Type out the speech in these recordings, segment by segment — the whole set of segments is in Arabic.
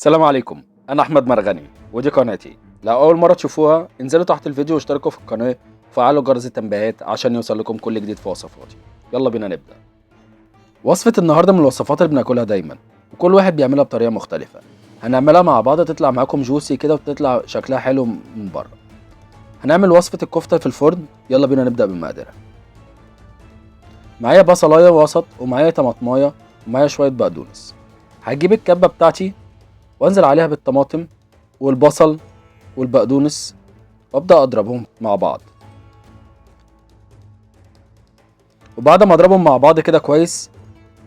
السلام عليكم، أنا أحمد مرغني ودي قناتي. لو أول مرة تشوفوها انزلوا تحت الفيديو واشتركوا في القناة وفعلوا جرس التنبيهات عشان يوصل لكم كل جديد في وصفاتي. يلا بينا نبدأ. وصفة النهاردة من الوصفات اللي بناكلها دايما وكل واحد بيعملها بطريقة مختلفة. هنعملها مع بعض تطلع معاكم جوسي كده وتطلع شكلها حلو من بره. هنعمل وصفة الكفتة في الفرن. يلا بينا نبدأ بالمقادير. معايا بصلاية وسط ومعايا طماطماية ومعايا شوية بقدونس. هجيب الكبة بتاعتي وانزل عليها بالطماطم والبصل والبقدونس وابدا اضربهم مع بعض. وبعد ما اضربهم مع بعض كده كويس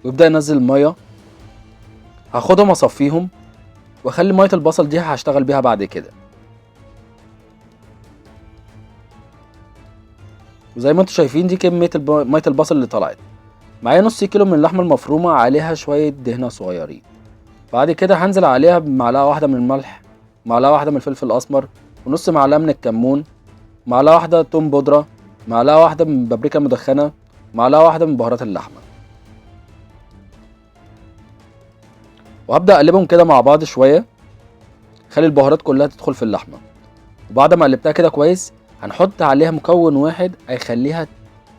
ويبدا ينزل الميه، هاخدهم اصفيهم واخلي ميه البصل دي هشتغل بيها بعد كده. وزي ما انتم شايفين دي كميه ميه البصل اللي طلعت. معايا نص كيلو من اللحمه المفرومه عليها شويه دهنه صغيرين. بعد كده هنزل عليها بمعلقه واحده من الملح، معلقه واحده من الفلفل الاسمر، ونص معلقه من الكمون، معلقه واحده توم بودره، معلقه واحده من بابريكا مدخنه، معلقه واحده من بهارات اللحمه. وهبدا اقلبهم كده مع بعض شويه، خلي البهارات كلها تدخل في اللحمه. وبعد ما قلبتها كده كويس هنحط عليها مكون واحد هيخليها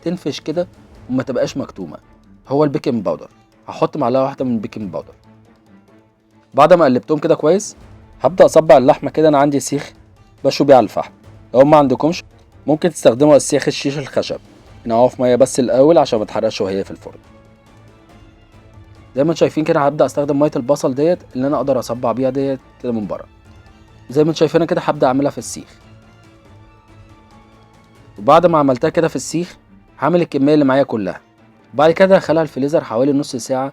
تنفش كده وما تبقاش مكتومه، هو البيكنج باودر. هحط معلقه واحده من البيكنج باودر. بعد ما قلبتهم كده كويس هبدا اصبع اللحمه كده. انا عندي سيخ بشوي بيه على الفحم، لو ما عندكمش ممكن تستخدموا السيخ الشيش الخشب. نقعه في ميه بس الاول عشان ما تحرقش وهي في الفرن. زي ما انتم شايفين كده هبدا استخدم ميه البصل ديت اللي انا اقدر اصبع بيها ديت كده من بره. زي ما انتم شايفين كده هبدا اعملها في السيخ. وبعد ما عملتها كده في السيخ هعمل الكميه اللي معايا كلها. وبعد كده هخليها الفريزر حوالي نص ساعه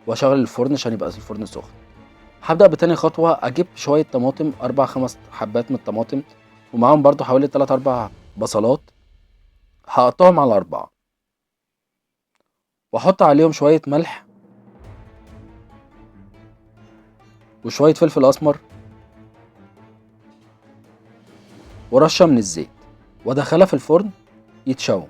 واشغل الفرن عشان يبقى الفرن سخن. هبدا بتاني خطوه اجيب شويه طماطم، 4 5 حبات من الطماطم، ومعاهم برضو حوالي 3 4 بصلات. هقطعهم على 4 واحط عليهم شويه ملح وشويه فلفل اسمر ورشه من الزيت وادخلها في الفرن يتشووا.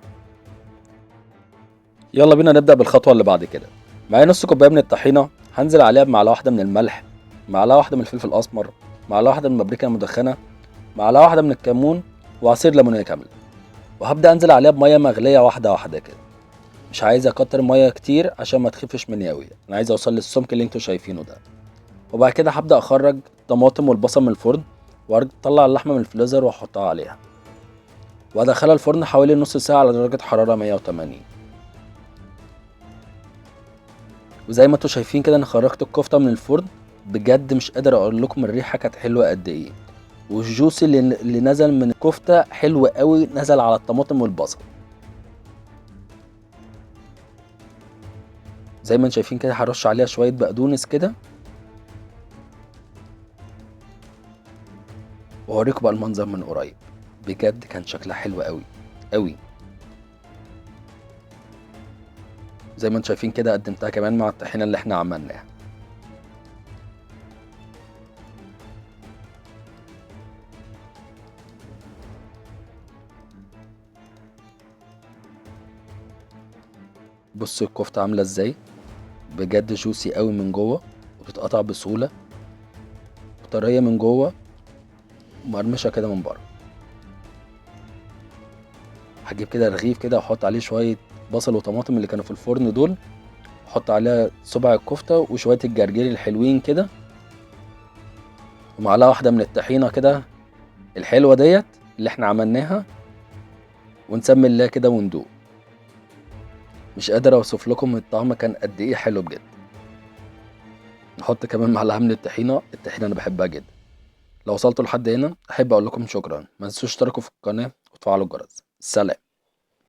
يلا بينا نبدأ بالخطوة اللي بعد كده. معايا نص كوباية من الطحينة، هنزل عليها بمعلقة واحدة من الملح، معلقة واحدة من الفلفل الأسمر، معلقة واحدة من البابريكا المدخنة، معلقة واحدة من الكمون، وعصير ليمونية كاملة. وهبدأ أنزل عليها بمية مغلية واحدة واحدة كده. مش عايز أكتر المية كتير عشان ما تخفش مني أوي، أنا عايز أوصل للسمك اللي انتوا شايفينه ده. وبعد كده هبدأ أخرج الطماطم والبصل من الفرن وأطلع اللحمة من الفريزر وأحطها عليها وأدخلها الفرن حوالي نص ساعة على درجة حرارة 180. وزي ما انتوا شايفين كده انا خرجت الكفته من الفرن. بجد مش قادر اقول لكم الريحه كانت حلوه قد ايه، والجوس اللي نزل من الكفته حلو قوي، نزل على الطماطم والبصل. زي ما انتوا شايفين كده هرش عليها شويه بقدونس كده واوريكم بقى المنظر من قريب. بجد كان شكلها حلو قوي قوي. زي ما انتوا شايفين كده قدمتها كمان مع الطحينه اللي احنا عملناها. بصوا الكفته عامله ازاي، بجد جوسي قوي من جوه وبتتقطع بسهوله وطريه من جوه ومقرمشه كده من بره. هجيب كده رغيف كده واحط عليه شويه بصل وطماطم اللي كانوا في الفرن دول، احط عليها صبع الكفته وشويه الجرجير الحلوين كده ومعلقه واحده من الطحينه كده الحلوه ديت اللي احنا عملناها، ونسمي الله كده وندوق. مش قادر اوصف لكم الطعم كان قد ايه حلو بجد. نحط كمان معلقه من الطحينه انا بحبها جدا. لو وصلتوا لحد هنا احب اقول لكم شكرا، ما تنسوش تشتركوا في القناه وتفعلوا الجرس. سلام.